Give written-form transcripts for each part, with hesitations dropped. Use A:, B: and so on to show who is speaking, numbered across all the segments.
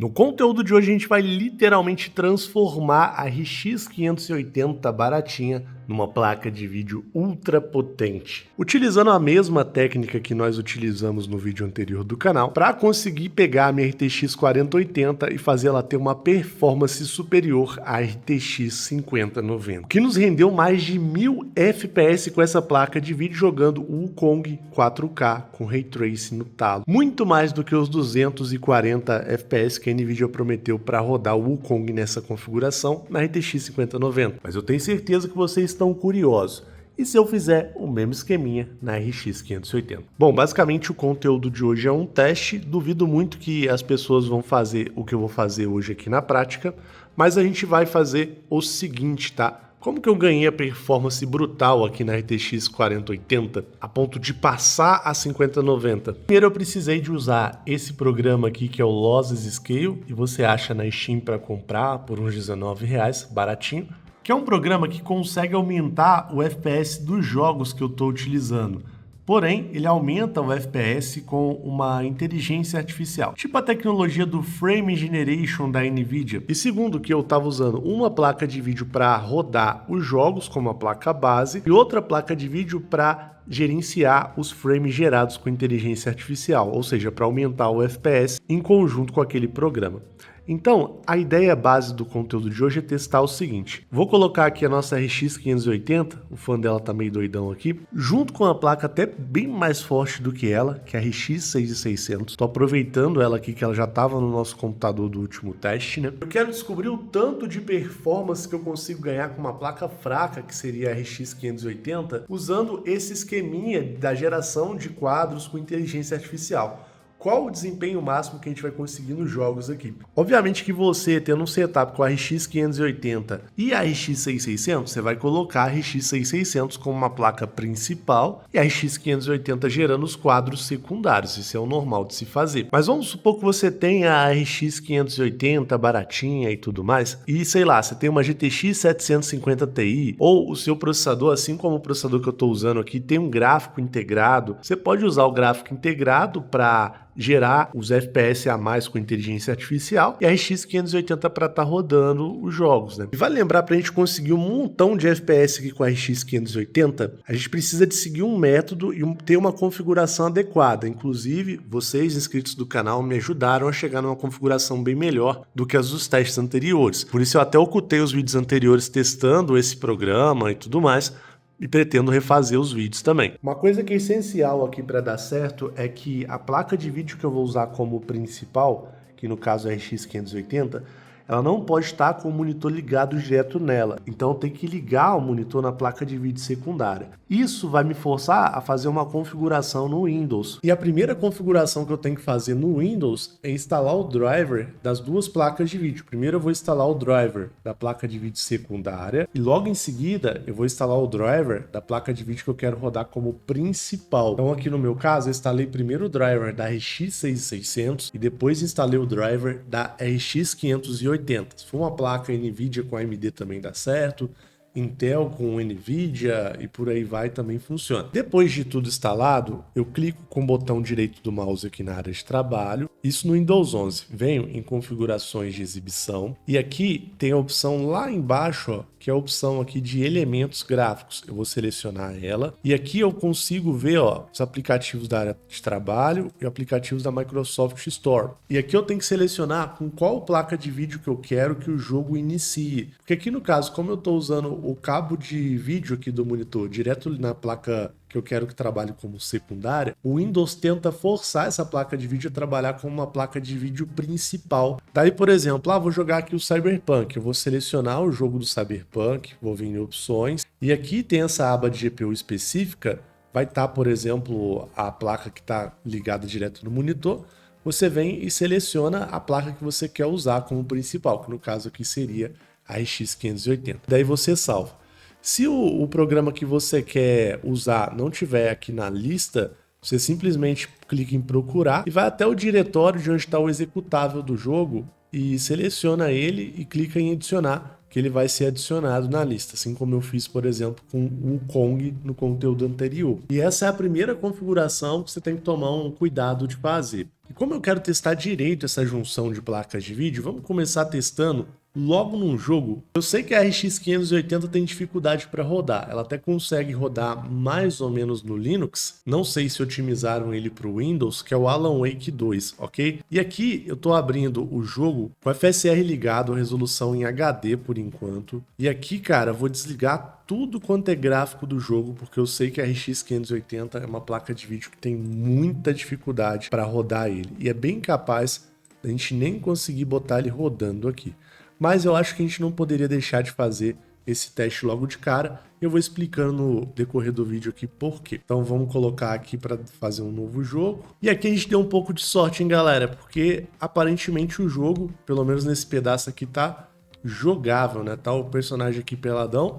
A: No conteúdo de hoje a gente vai literalmente transformar a RX 580 baratinha numa placa de vídeo ultra potente, utilizando a mesma técnica que nós utilizamos no vídeo anterior do canal, para conseguir pegar a minha RTX 4080 e fazer ela ter uma performance superior à RTX 5090, o que nos rendeu mais de 1000 FPS com essa placa de vídeo jogando o Wukong 4K com Ray Tracing no talo, muito mais do que os 240 FPS que a Nvidia prometeu para rodar o Wukong nessa configuração na RTX 5090, mas eu tenho certeza que vocês estão curiosos. E se eu fizer o mesmo esqueminha na RX 580? Bom, basicamente o conteúdo de hoje é um teste, duvido muito que as pessoas vão fazer o que eu vou fazer hoje aqui na prática, mas a gente vai fazer o seguinte, tá? Como que eu ganhei a performance brutal aqui na RTX 4080, a ponto de passar a 5090? Primeiro eu precisei de usar esse programa aqui que é o Lossless Scale, e você acha na Steam para comprar por uns R$19, baratinho, que é um programa que consegue aumentar o FPS dos jogos que eu estou utilizando. Porém, ele aumenta o FPS com uma inteligência artificial, tipo a tecnologia do Frame Generation da Nvidia. E segundo que eu estava usando uma placa de vídeo para rodar os jogos como a placa base e outra placa de vídeo para gerenciar os frames gerados com inteligência artificial, ou seja, para aumentar o FPS em conjunto com aquele programa. Então, a ideia base do conteúdo de hoje é testar o seguinte. Vou colocar aqui a nossa RX 580, o fã dela tá meio doidão aqui, junto com uma placa até bem mais forte do que ela, que é a RX 6600. Tô aproveitando ela aqui, que ela já estava no nosso computador do último teste, né? Eu quero descobrir o tanto de performance que eu consigo ganhar com uma placa fraca, que seria a RX 580, usando esse esqueminha da geração de quadros com inteligência artificial. Qual o desempenho máximo que a gente vai conseguir nos jogos aqui? Obviamente que você, tendo um setup com a RX 580 e a RX 6600, você vai colocar a RX 6600 como uma placa principal e a RX 580 gerando os quadros secundários. Isso é o normal de se fazer. Mas vamos supor que você tenha a RX 580 baratinha e tudo mais, e sei lá, você tem uma GTX 750 Ti, ou o seu processador, assim como o processador que eu estou usando aqui, tem um gráfico integrado. Você pode usar o gráfico integrado para gerar os FPS a mais com inteligência artificial e a RX 580 para estar rodando os jogos, né? E vale lembrar, para a gente conseguir um montão de FPS aqui com a RX 580, a gente precisa de seguir um método e ter uma configuração adequada. Inclusive, vocês inscritos do canal me ajudaram a chegar numa configuração bem melhor do que as dos testes anteriores. Por isso eu até ocultei os vídeos anteriores testando esse programa e tudo mais, e pretendo refazer os vídeos também. Uma coisa que é essencial aqui para dar certo é que a placa de vídeo que eu vou usar como principal, que no caso é a RX 580, ela não pode estar com o monitor ligado direto nela. Então eu tenho que ligar o monitor na placa de vídeo secundária. Isso vai me forçar a fazer uma configuração no Windows. E a primeira configuração que eu tenho que fazer no Windows é instalar o driver das duas placas de vídeo. Primeiro eu vou instalar o driver da placa de vídeo secundária e logo em seguida eu vou instalar o driver da placa de vídeo que eu quero rodar como principal. Então aqui no meu caso eu instalei primeiro o driver da RX 6600 e depois instalei o driver da RX 580. Se for uma placa Nvidia com AMD também dá certo, Intel com Nvidia e por aí vai também funciona. Depois de tudo instalado, eu clico com o botão direito do mouse aqui na área de trabalho, isso no Windows 11. Venho em configurações de exibição e aqui tem a opção lá embaixo, ó, que é a opção aqui de elementos gráficos. Eu vou selecionar ela e aqui eu consigo ver, ó, os aplicativos da área de trabalho e aplicativos da Microsoft Store. E aqui eu tenho que selecionar com qual placa de vídeo que eu quero que o jogo inicie. Porque aqui no caso, como eu estou usando o cabo de vídeo aqui do monitor direto na placa que eu quero que trabalhe como secundária, o Windows tenta forçar essa placa de vídeo a trabalhar como uma placa de vídeo principal. Daí, por exemplo, vou jogar aqui o Cyberpunk, eu vou selecionar o jogo do Cyberpunk, vou vir em opções, e aqui tem essa aba de GPU específica, vai estar, por exemplo, a placa que está ligada direto no monitor, você vem e seleciona a placa que você quer usar como principal, que no caso aqui seria a RX 580. Daí você salva. Se o programa que você quer usar não tiver aqui na lista, você simplesmente clica em procurar e vai até o diretório de onde está o executável do jogo e seleciona ele e clica em adicionar que ele vai ser adicionado na lista, assim como eu fiz, por exemplo, com o Kong no conteúdo anterior. E essa é a primeira configuração que você tem que tomar um cuidado de fazer. E como eu quero testar direito essa junção de placas de vídeo, vamos começar testando logo num jogo. Eu sei que a RX 580 tem dificuldade para rodar, ela até consegue rodar mais ou menos no Linux, não sei se otimizaram ele para o Windows, que é o Alan Wake 2, ok? E aqui eu estou abrindo o jogo com o FSR ligado, resolução em HD por enquanto, e aqui, cara, vou desligar tudo quanto é gráfico do jogo, porque eu sei que a RX 580 é uma placa de vídeo que tem muita dificuldade para rodar ele, e é bem capaz da gente nem conseguir botar ele rodando aqui. Mas eu acho que a gente não poderia deixar de fazer esse teste logo de cara. Eu vou explicando no decorrer do vídeo aqui por quê. Então vamos colocar aqui para fazer um novo jogo. E aqui a gente deu um pouco de sorte, hein, galera? Porque aparentemente o jogo, pelo menos nesse pedaço aqui, tá jogável, né? Tá o personagem aqui peladão.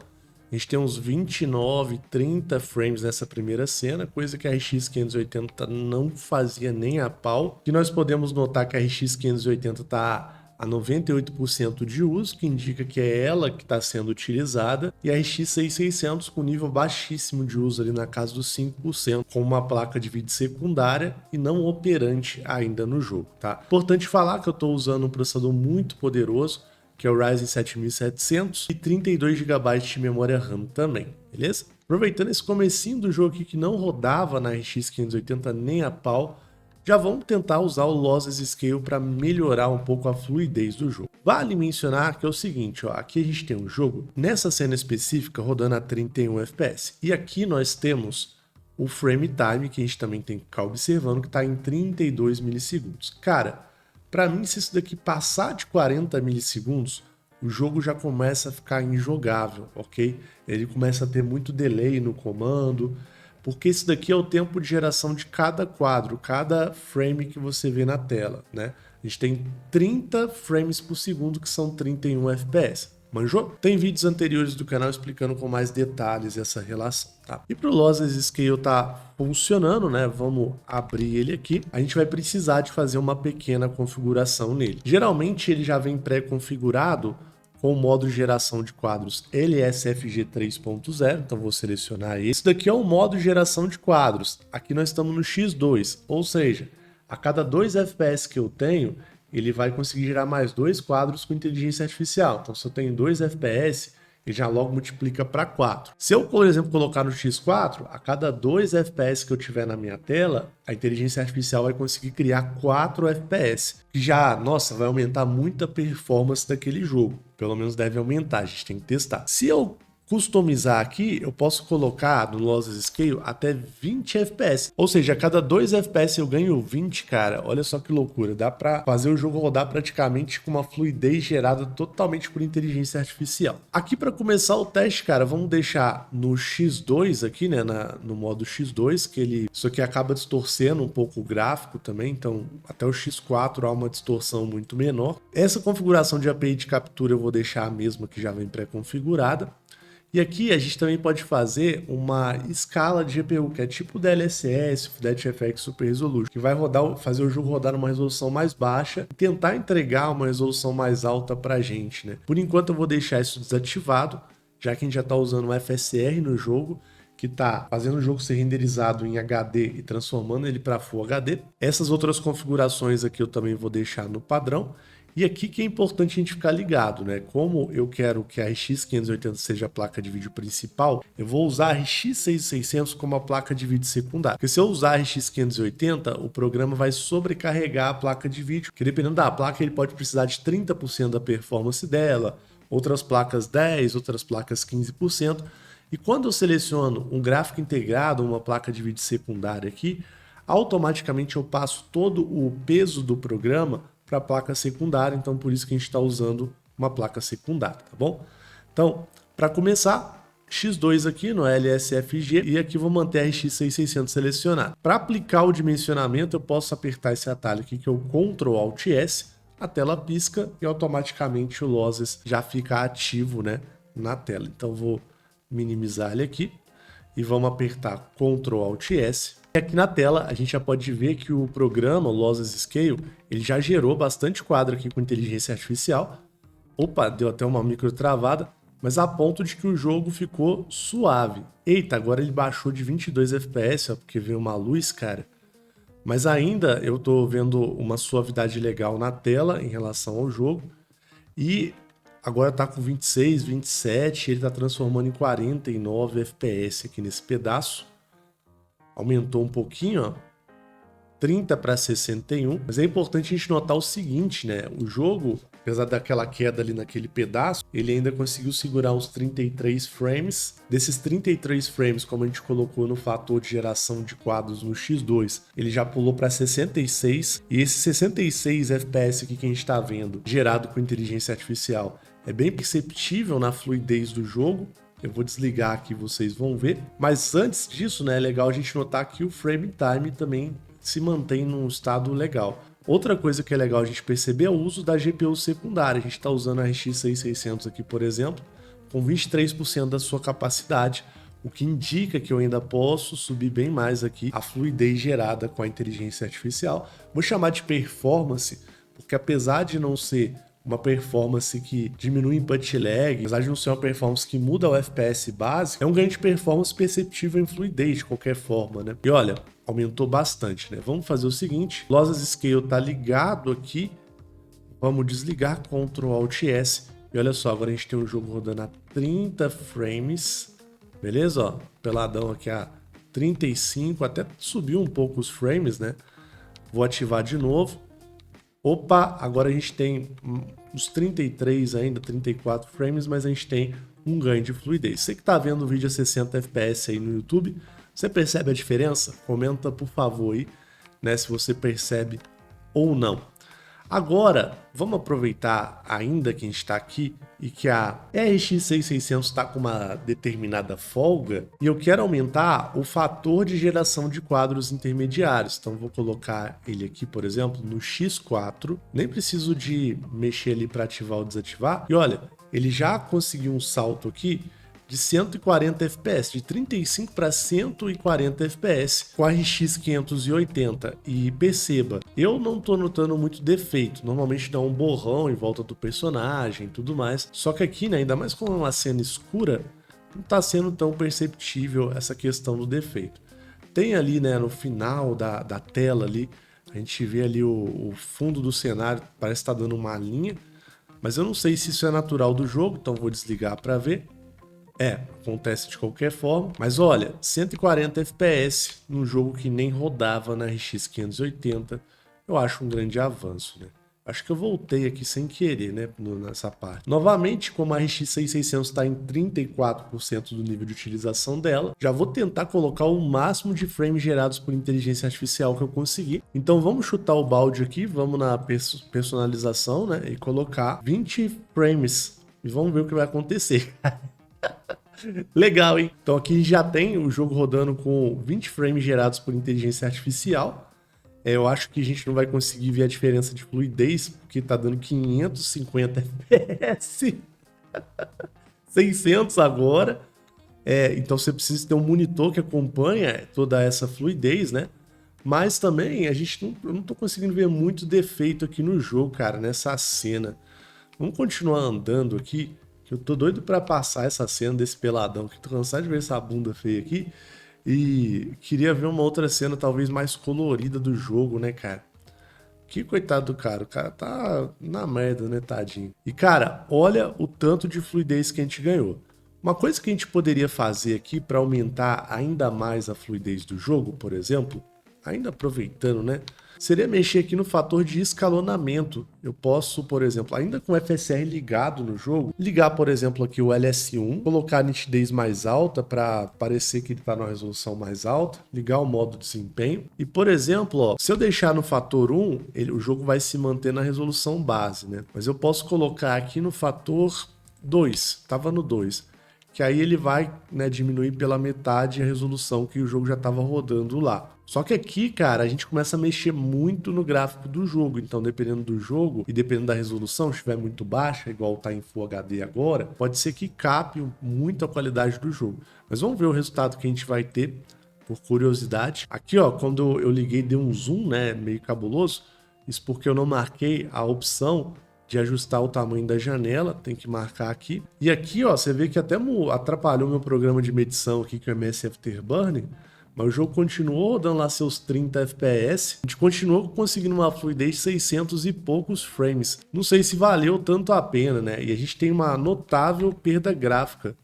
A: A gente tem uns 29, 30 frames nessa primeira cena, coisa que a RX 580 não fazia nem a pau. E nós podemos notar que a RX 580 tá a 98% de uso, que indica que é ela que está sendo utilizada, e a RX 6600 com nível baixíssimo de uso ali na casa dos 5%, com uma placa de vídeo secundária e não operante ainda no jogo, tá? Importante falar que eu estou usando um processador muito poderoso, que é o Ryzen 7700 e 32 GB de memória RAM também, beleza? Aproveitando esse comecinho do jogo aqui que não rodava na RX 580 nem a pau, já vamos tentar usar o Lossless Scale para melhorar um pouco a fluidez do jogo. Vale mencionar que é o seguinte, ó, aqui a gente tem um jogo, nessa cena específica, rodando a 31 FPS. E aqui nós temos o frame time, que a gente também tem que ficar observando, que está em 32 milissegundos. Cara, para mim, se isso daqui passar de 40 milissegundos, o jogo já começa a ficar injogável, ok? Ele começa a ter muito delay no comando, porque isso daqui é o tempo de geração de cada quadro, cada frame que você vê na tela, né? A gente tem 30 frames por segundo, que são 31 FPS. Manjou? Tem vídeos anteriores do canal explicando com mais detalhes essa relação, tá? E para o Lossless Scale tá funcionando, né? Vamos abrir ele aqui. A gente vai precisar de fazer uma pequena configuração nele. Geralmente ele já vem pré-configurado com o modo de geração de quadros LSFG 3.0, então vou selecionar esse. Esse daqui é o modo de geração de quadros. Aqui nós estamos no X2, ou seja, a cada 2 FPS que eu tenho, ele vai conseguir gerar mais 2 quadros com inteligência artificial. Então, se eu tenho 2 FPS, ele já logo multiplica para 4. Se eu, por exemplo, colocar no X4, a cada 2 FPS que eu tiver na minha tela, a inteligência artificial vai conseguir criar 4 FPS. Que já, nossa, vai aumentar muito a performance daquele jogo. Pelo menos deve aumentar, a gente tem que testar. Se eu customizar aqui, eu posso colocar no Lossless Scale até 20 FPS. Ou seja, a cada 2 FPS eu ganho 20, cara. Olha só que loucura. Dá pra fazer o jogo rodar praticamente com uma fluidez gerada totalmente por inteligência artificial. Aqui para começar o teste, cara, vamos deixar no X2 aqui, né, no modo X2, que isso aqui acaba distorcendo um pouco o gráfico também, então até o X4 há uma distorção muito menor. Essa configuração de API de captura eu vou deixar a mesma que já vem pré-configurada. E aqui a gente também pode fazer uma escala de GPU, que é tipo o DLSS, o FlatFX Super Resolution, que vai fazer o jogo rodar numa resolução mais baixa e tentar entregar uma resolução mais alta pra gente, né? Por enquanto eu vou deixar isso desativado, já que a gente já está usando um FSR no jogo, que está fazendo o jogo ser renderizado em HD e transformando ele para Full HD. Essas outras configurações aqui eu também vou deixar no padrão. E aqui que é importante a gente ficar ligado, né? Como eu quero que a RX 580 seja a placa de vídeo principal, eu vou usar a RX 6600 como a placa de vídeo secundária. Porque se eu usar a RX 580, o programa vai sobrecarregar a placa de vídeo, que dependendo da placa ele pode precisar de 30% da performance dela, outras placas 10%, outras placas 15%. E quando eu seleciono um gráfico integrado, uma placa de vídeo secundária aqui, automaticamente eu passo todo o peso do programa para a placa secundária, então por isso que a gente está usando uma placa secundária, tá bom? Então, para começar, X2 aqui no LSFG e aqui vou manter a RX 6600 selecionada. Para aplicar o dimensionamento, eu posso apertar esse atalho aqui que é o Ctrl Alt S, a tela pisca e automaticamente o Lossless já fica ativo, né, na tela. Então vou minimizar ele aqui e vamos apertar Ctrl Alt S. E aqui na tela a gente já pode ver que o programa, o Lossless Scale, ele já gerou bastante quadro aqui com inteligência artificial. Opa, deu até uma micro travada, mas a ponto de que o jogo ficou suave. Eita, agora ele baixou de 22 FPS, ó, porque veio uma luz, cara. Mas ainda eu tô vendo uma suavidade legal na tela em relação ao jogo. E agora tá com 26, 27, ele tá transformando em 49 FPS aqui nesse pedaço. Aumentou um pouquinho, ó. 30 para 61, mas é importante a gente notar o seguinte, né? O jogo, apesar daquela queda ali naquele pedaço, ele ainda conseguiu segurar uns 33 frames. Desses 33 frames, como a gente colocou no fator de geração de quadros no X2, ele já pulou para 66, e esse 66 FPS aqui que a gente está vendo, gerado com inteligência artificial, é bem perceptível na fluidez do jogo. Eu vou desligar aqui, vocês vão ver. Mas antes disso, né, é legal a gente notar que o frame time também se mantém num estado legal. Outra coisa que é legal a gente perceber é o uso da GPU secundária. A gente está usando a RX 6600 aqui, por exemplo, com 23% da sua capacidade, o que indica que eu ainda posso subir bem mais aqui a fluidez gerada com a inteligência artificial. Vou chamar de performance, porque apesar de não ser uma performance que diminui input lag, apesar de não ser uma performance que muda o FPS básico, é um ganho de performance perceptível em fluidez de qualquer forma, né? E olha, aumentou bastante, né? Vamos fazer o seguinte, Lossless Scale tá ligado aqui, vamos desligar Ctrl Alt S, e olha só, agora a gente tem um jogo rodando a 30 frames, beleza? Ó, peladão aqui a 35, até subiu um pouco os frames, né? Vou ativar de novo. Opa, agora a gente tem uns 33 ainda, 34 frames, mas a gente tem um ganho de fluidez. Você que está vendo o vídeo a 60 FPS aí no YouTube, você percebe a diferença? Comenta, por favor, aí, né, se você percebe ou não. Agora, vamos aproveitar ainda que a gente está aqui e que a RX 6600 está com uma determinada folga e eu quero aumentar o fator de geração de quadros intermediários. Então, vou colocar ele aqui, por exemplo, no X4. Nem preciso de mexer ali para ativar ou desativar. E olha, ele já conseguiu um salto aqui de 140 FPS, de 35 para 140 FPS com a RX 580. E perceba, eu não tô notando muito defeito, normalmente dá um borrão em volta do personagem e tudo mais, só que aqui, né, ainda mais com uma cena escura, não tá sendo tão perceptível essa questão do defeito. Tem ali, né, no final da tela ali, a gente vê ali o fundo do cenário, parece que tá dando uma linha, mas eu não sei se isso é natural do jogo, então vou desligar para ver. Acontece de qualquer forma, mas olha, 140 FPS num jogo que nem rodava na RX 580, eu acho um grande avanço, né? Acho que eu voltei aqui sem querer, né, nessa parte. Novamente, como a RX 6600 está em 34% do nível de utilização dela, já vou tentar colocar o máximo de frames gerados por inteligência artificial que eu conseguir. Então vamos chutar o balde aqui, vamos na personalização, né, e colocar 20 frames e vamos ver o que vai acontecer. Legal, hein? Então aqui já tem o jogo rodando com 20 frames gerados por inteligência artificial. Eu acho que a gente não vai conseguir ver a diferença de fluidez, porque tá dando 550 FPS. 600 agora. Então você precisa ter um monitor que acompanha toda essa fluidez, né? Mas também eu não tô conseguindo ver muito defeito aqui no jogo, cara, nessa cena. Vamos continuar andando aqui. Eu tô doido pra passar essa cena desse peladão, que tô cansado de ver essa bunda feia aqui. E queria ver uma outra cena talvez mais colorida do jogo, né, cara? Que coitado do cara, o cara tá na merda, né, tadinho. E cara, olha o tanto de fluidez que a gente ganhou. Uma coisa que a gente poderia fazer aqui para aumentar ainda mais a fluidez do jogo, por exemplo, ainda aproveitando, né? Seria mexer aqui no fator de escalonamento. Eu posso, por exemplo, ainda com o FSR ligado no jogo, ligar, por exemplo, aqui o LS1, colocar a nitidez mais alta para parecer que ele está numa resolução mais alta, ligar o modo desempenho. E, por exemplo, ó, se eu deixar no fator 1, o jogo vai se manter na resolução base, né? Mas eu posso colocar aqui no fator 2, estava no 2. Que aí ele vai, né, diminuir pela metade a resolução que o jogo já estava rodando lá. Só que aqui, cara, a gente começa a mexer muito no gráfico do jogo. Então, dependendo do jogo e dependendo da resolução, se estiver muito baixa, igual tá em Full HD agora, pode ser que cape muito a qualidade do jogo. Mas vamos ver o resultado que a gente vai ter, por curiosidade. Aqui, ó, quando eu liguei, deu um zoom, né, meio cabuloso. Isso porque eu não marquei a opção de ajustar o tamanho da janela, tem que marcar aqui. E aqui, ó, você vê que até atrapalhou meu programa de medição aqui, que é o MS Afterburner, mas o jogo continuou rodando lá seus 30 FPS, a gente continuou conseguindo uma fluidez de 600 e poucos frames. Não sei se valeu tanto a pena, né? E a gente tem uma notável perda gráfica.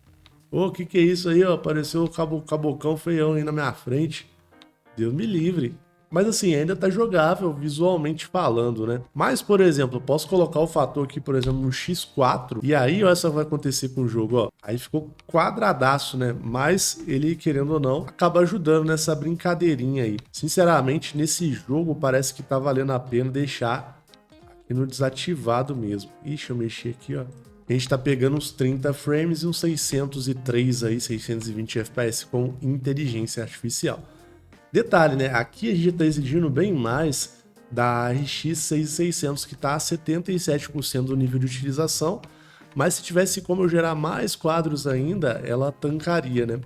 A: Ô, que é isso aí, ó? Apareceu o cabocão feião aí na minha frente. Deus me livre. Mas assim, ainda tá jogável visualmente falando, né? Mas, por exemplo, eu posso colocar o fator aqui, por exemplo, no X4, e aí, olha só o que vai acontecer com o jogo, ó. Aí ficou quadradaço, né? Mas ele, querendo ou não, acaba ajudando nessa brincadeirinha aí. Sinceramente, nesse jogo parece que tá valendo a pena deixar aqui no desativado mesmo. Ixi, eu mexi aqui, ó. A gente tá pegando uns 30 frames e uns 603 aí, 620 FPS com inteligência artificial. Detalhe, né? Aqui a gente está exigindo bem mais da RX 6600, que está a 77% do nível de utilização, mas se tivesse como eu gerar mais quadros ainda, ela tancaria, né?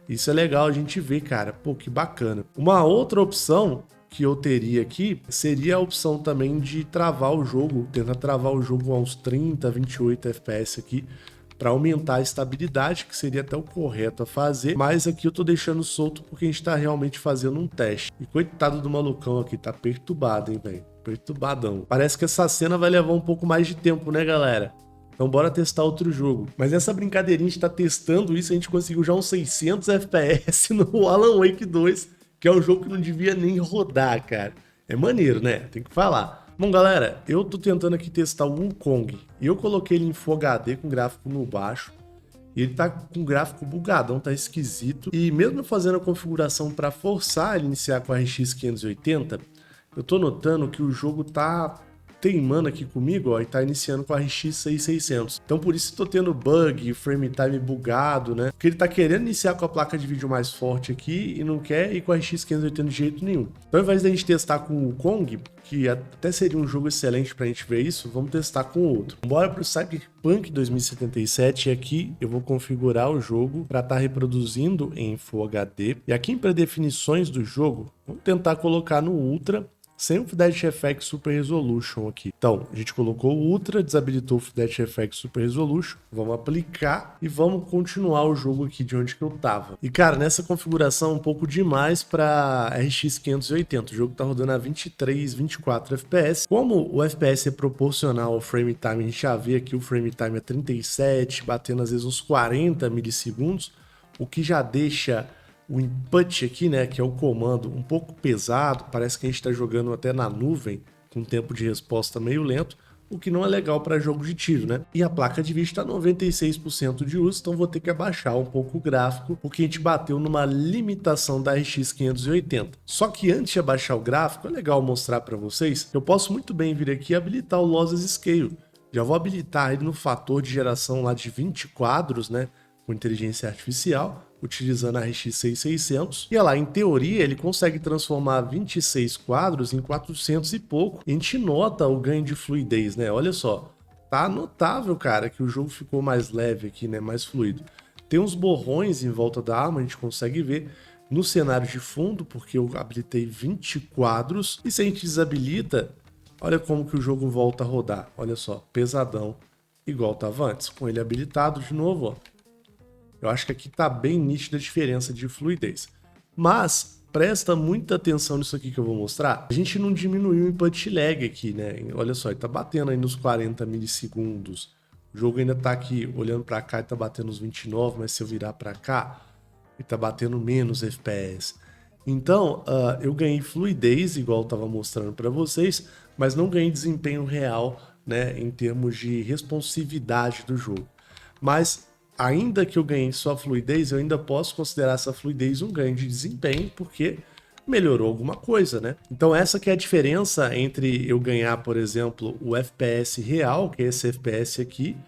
A: Isso é legal a gente ver, cara. Pô, que bacana. Uma outra opção que eu teria aqui seria a opção também de travar o jogo, tentar travar o jogo a uns 30, 28 FPS aqui, para aumentar a estabilidade, que seria até o correto a fazer, mas aqui eu tô deixando solto porque a gente tá realmente fazendo um teste. E coitado do malucão aqui, tá perturbado, hein, velho? Perturbadão. Parece que essa cena vai levar um pouco mais de tempo, né, galera? Então bora testar outro jogo. Mas nessa brincadeirinha a gente tá testando isso, a gente conseguiu já uns 600 FPS no Alan Wake 2, que é um jogo que não devia nem rodar, cara. É maneiro, né? Tem que falar. Bom, galera, eu tô tentando aqui testar o Wukong e eu coloquei ele em Full HD com gráfico no baixo. E ele tá com gráfico bugadão, tá esquisito. E mesmo fazendo a configuração para forçar ele iniciar com a RX 580, eu tô notando que o jogo tá teimando aqui comigo, ó, e tá iniciando com a RX 6600. Então por isso eu tô tendo bug, frame time bugado, né? Porque ele tá querendo iniciar com a placa de vídeo mais forte aqui e não quer ir com a RX 580 de jeito nenhum. Então ao invés da gente testar com o Kong, que até seria um jogo excelente pra gente ver isso, vamos testar com outro. Bora pro Cyberpunk 2077 e aqui eu vou configurar o jogo para estar reproduzindo em Full HD. E aqui em predefinições do jogo, vamos tentar colocar no Ultra, sem o Fidelity FX Super Resolution aqui. Então, a gente colocou o Ultra, desabilitou o Fidelity FX Super Resolution, vamos aplicar e vamos continuar o jogo aqui de onde que eu tava. E cara, nessa configuração um pouco demais para RX 580, o jogo tá rodando a 23, 24 FPS. Como o FPS é proporcional ao frame time, a gente já vê aqui o frame time é 37, batendo às vezes uns 40 milissegundos, o que já deixa o input aqui, né, que é o comando, um pouco pesado, parece que a gente está jogando até na nuvem, com tempo de resposta meio lento, o que não é legal para jogo de tiro, né? E a placa de vídeo está 96% de uso, então vou ter que abaixar um pouco o gráfico, porque a gente bateu numa limitação da RX 580. Só que antes de abaixar o gráfico, é legal mostrar para vocês que eu posso muito bem vir aqui e habilitar o Lossless Scale. Já vou habilitar ele no fator de geração lá de 20 quadros, né, com inteligência artificial, utilizando a RX 6600, e lá, em teoria, ele consegue transformar 26 quadros em 400 e pouco, e a gente nota o ganho de fluidez, né? Olha só, tá notável, cara, que o jogo ficou mais leve aqui, né? Mais fluido. Tem uns borrões em volta da arma, a gente consegue ver no cenário de fundo, porque eu habilitei 20 quadros, e se a gente desabilita, olha como que o jogo volta a rodar, olha só, pesadão, igual tava antes, com ele habilitado de novo, ó. Eu acho que aqui tá bem nítida a diferença de fluidez. Mas presta muita atenção nisso aqui que eu vou mostrar. A gente não diminuiu o input lag aqui, né? Olha só, ele tá batendo aí nos 40 milissegundos. O jogo ainda tá aqui olhando para cá e tá batendo nos 29, mas se eu virar para cá, ele tá batendo menos FPS. Então, eu ganhei fluidez, igual eu tava mostrando para vocês, mas não ganhei desempenho real, né, em termos de responsividade do jogo. Mas ainda que eu ganhe só fluidez, eu ainda posso considerar essa fluidez um ganho de desempenho, porque melhorou alguma coisa, né? Então essa que é a diferença entre eu ganhar, por exemplo, o FPS real, que é esse FPS aqui,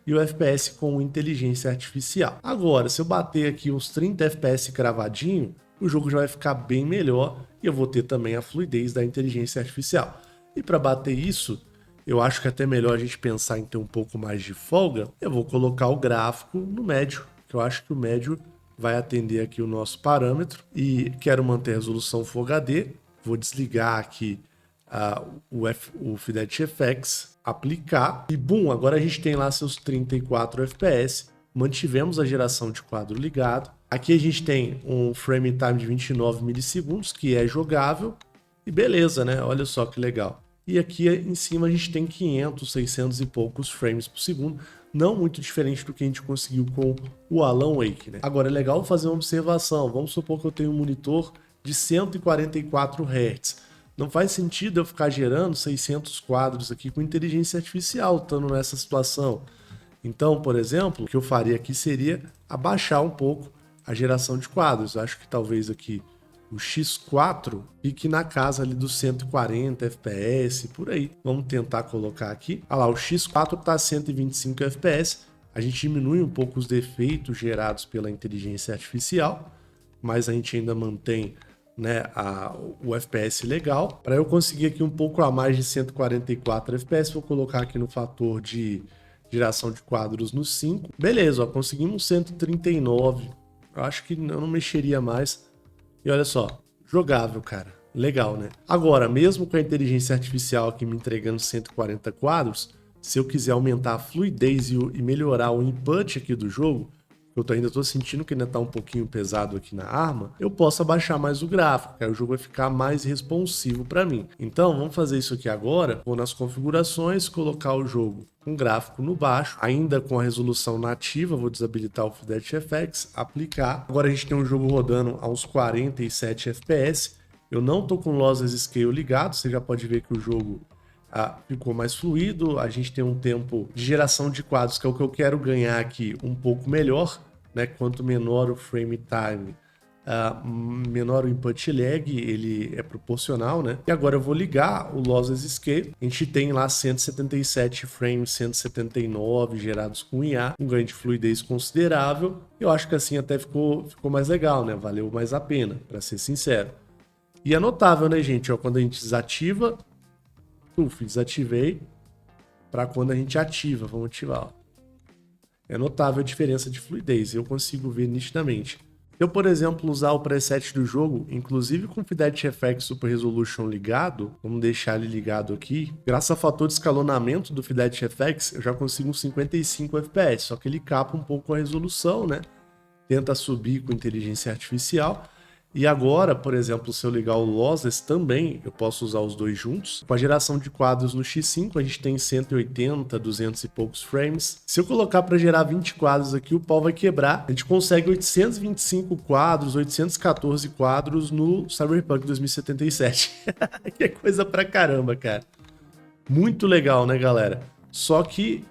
A: e o FPS com inteligência artificial. Agora, se eu bater aqui uns 30 FPS cravadinho, o jogo já vai ficar bem melhor e eu vou ter também a fluidez da inteligência artificial. E para bater isso, eu acho que é até melhor a gente pensar em ter um pouco mais de folga. Eu vou colocar o gráfico no médio, que eu acho que o médio vai atender aqui o nosso parâmetro. E quero manter a resolução Full HD. Vou desligar aqui o Fidelity FX, aplicar e bum, agora a gente tem lá seus 34 FPS, mantivemos a geração de quadro ligado. Aqui a gente tem um frame time de 29 milissegundos, que é jogável, e beleza, né? Olha só que legal. E aqui em cima a gente tem 500, 600 e poucos frames por segundo, não muito diferente do que a gente conseguiu com o Alan Wake, né? Agora é legal fazer uma observação, vamos supor que eu tenho um monitor de 144 Hz. Não faz sentido eu ficar gerando 600 quadros aqui com inteligência artificial, estando nessa situação. Então, por exemplo, o que eu faria aqui seria abaixar um pouco a geração de quadros. Acho que talvez aqui o X4 fique na casa ali dos 140 FPS, por aí. Vamos tentar colocar aqui. Olha lá, o X4 está a 125 FPS. A gente diminui um pouco os defeitos gerados pela inteligência artificial, mas a gente ainda mantém, né, o FPS legal. Para eu conseguir aqui um pouco a mais de 144 FPS, vou colocar aqui no fator de geração de quadros no 5. Beleza, ó, conseguimos 139. Eu acho que eu não mexeria mais. E olha só, jogável, cara. Legal, né? Agora, mesmo com a inteligência artificial aqui me entregando 140 quadros, se eu quiser aumentar a fluidez e melhorar o input aqui do jogo, eu ainda tô sentindo que ainda tá um pouquinho pesado aqui na arma, eu posso abaixar mais o gráfico, aí o jogo vai ficar mais responsivo para mim. Então, vamos fazer isso aqui agora, vou nas configurações, colocar o jogo com gráfico no baixo, ainda com a resolução nativa, vou desabilitar o Fidelity FX, aplicar. Agora a gente tem um jogo rodando a uns 47 FPS, eu não tô com o Lossless Scale ligado, você já pode ver que o jogo ficou mais fluido, a gente tem um tempo de geração de quadros, que é o que eu quero ganhar aqui, um pouco melhor, né? Quanto menor o frame time, menor o input lag, ele é proporcional, né? E agora eu vou ligar o Lossless Scale, a gente tem lá 177 frames, 179 gerados com IA, um ganho de fluidez considerável, eu acho que assim até ficou mais legal, né? Valeu mais a pena, para ser sincero. E é notável, né, gente? Ó, quando a gente desativa, desativei, para quando a gente ativa, vamos ativar, ó. É notável a diferença de fluidez, eu consigo ver nitidamente. Eu, por exemplo, usar o preset do jogo, inclusive com o Fidelity FX Super Resolution ligado, vamos deixar ele ligado aqui, graças ao fator de escalonamento do Fidelity FX, eu já consigo uns 55 FPS, só que ele capa um pouco a resolução, né? Tenta subir com inteligência artificial. E agora, por exemplo, se eu ligar o Lossless também, eu posso usar os dois juntos. Com a geração de quadros no X5, a gente tem 180, 200 e poucos frames. Se eu colocar para gerar 20 quadros aqui, o pau vai quebrar. A gente consegue 825 quadros, 814 quadros no Cyberpunk 2077. Que é coisa pra caramba, cara. Muito legal, né, galera? Só que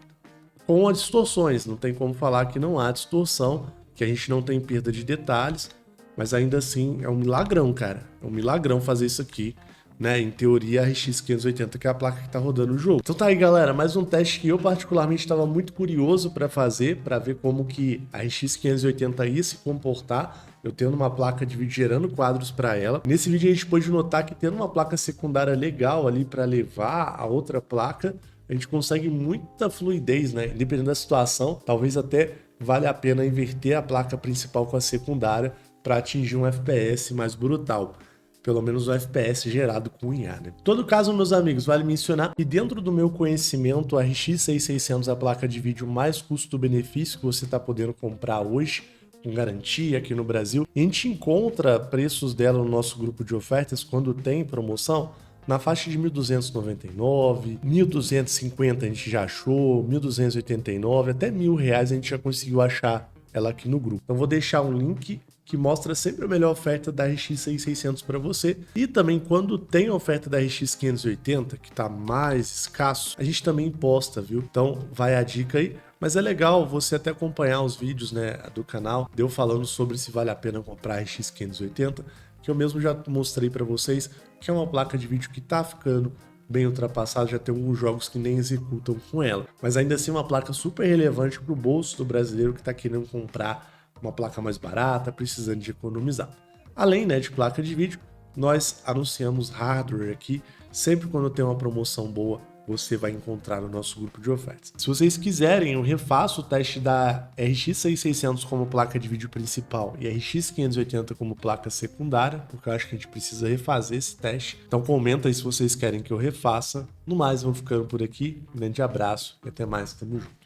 A: com as distorções, não tem como falar que não há distorção, que a gente não tem perda de detalhes. Mas ainda assim, é um milagrão, cara. É um milagrão fazer isso aqui, né? Em teoria, a RX 580, que é a placa que tá rodando o jogo. Então tá aí, galera. Mais um teste que eu particularmente estava muito curioso para fazer, para ver como que a RX 580 ia se comportar. Eu tendo uma placa de vídeo gerando quadros para ela. Nesse vídeo a gente pôde notar que tendo uma placa secundária legal ali para levar a outra placa, a gente consegue muita fluidez, né? Dependendo da situação, talvez até valha a pena inverter a placa principal com a secundária para atingir um FPS mais brutal, pelo menos um FPS gerado com IA, né? Em todo caso, meus amigos, vale mencionar que dentro do meu conhecimento, a RX 6600 é a placa de vídeo mais custo-benefício que você está podendo comprar hoje, com garantia aqui no Brasil. E a gente encontra preços dela no nosso grupo de ofertas quando tem promoção, na faixa de 1.299, 1.250 a gente já achou, 1.289, até R$1.000 a gente já conseguiu achar ela aqui no grupo. Então vou deixar um link que mostra sempre a melhor oferta da RX 6600 para você. E também quando tem a oferta da RX 580, que tá mais escasso, a gente também posta, viu? Então vai a dica aí. Mas é legal você até acompanhar os vídeos, né, do canal, deu falando sobre se vale a pena comprar a RX 580, que eu mesmo já mostrei para vocês, que é uma placa de vídeo que tá ficando bem ultrapassada, já tem alguns jogos que nem executam com ela. Mas ainda assim uma placa super relevante para o bolso do brasileiro que tá querendo comprar uma placa mais barata, precisando de economizar. Além, né, de placa de vídeo, nós anunciamos hardware aqui, sempre quando tem uma promoção boa, você vai encontrar no nosso grupo de ofertas. Se vocês quiserem, eu refaço o teste da RX 6600 como placa de vídeo principal e RX 580 como placa secundária, porque eu acho que a gente precisa refazer esse teste. Então comenta aí se vocês querem que eu refaça. No mais, vamos ficando por aqui. Um grande abraço e até mais. Tamo junto.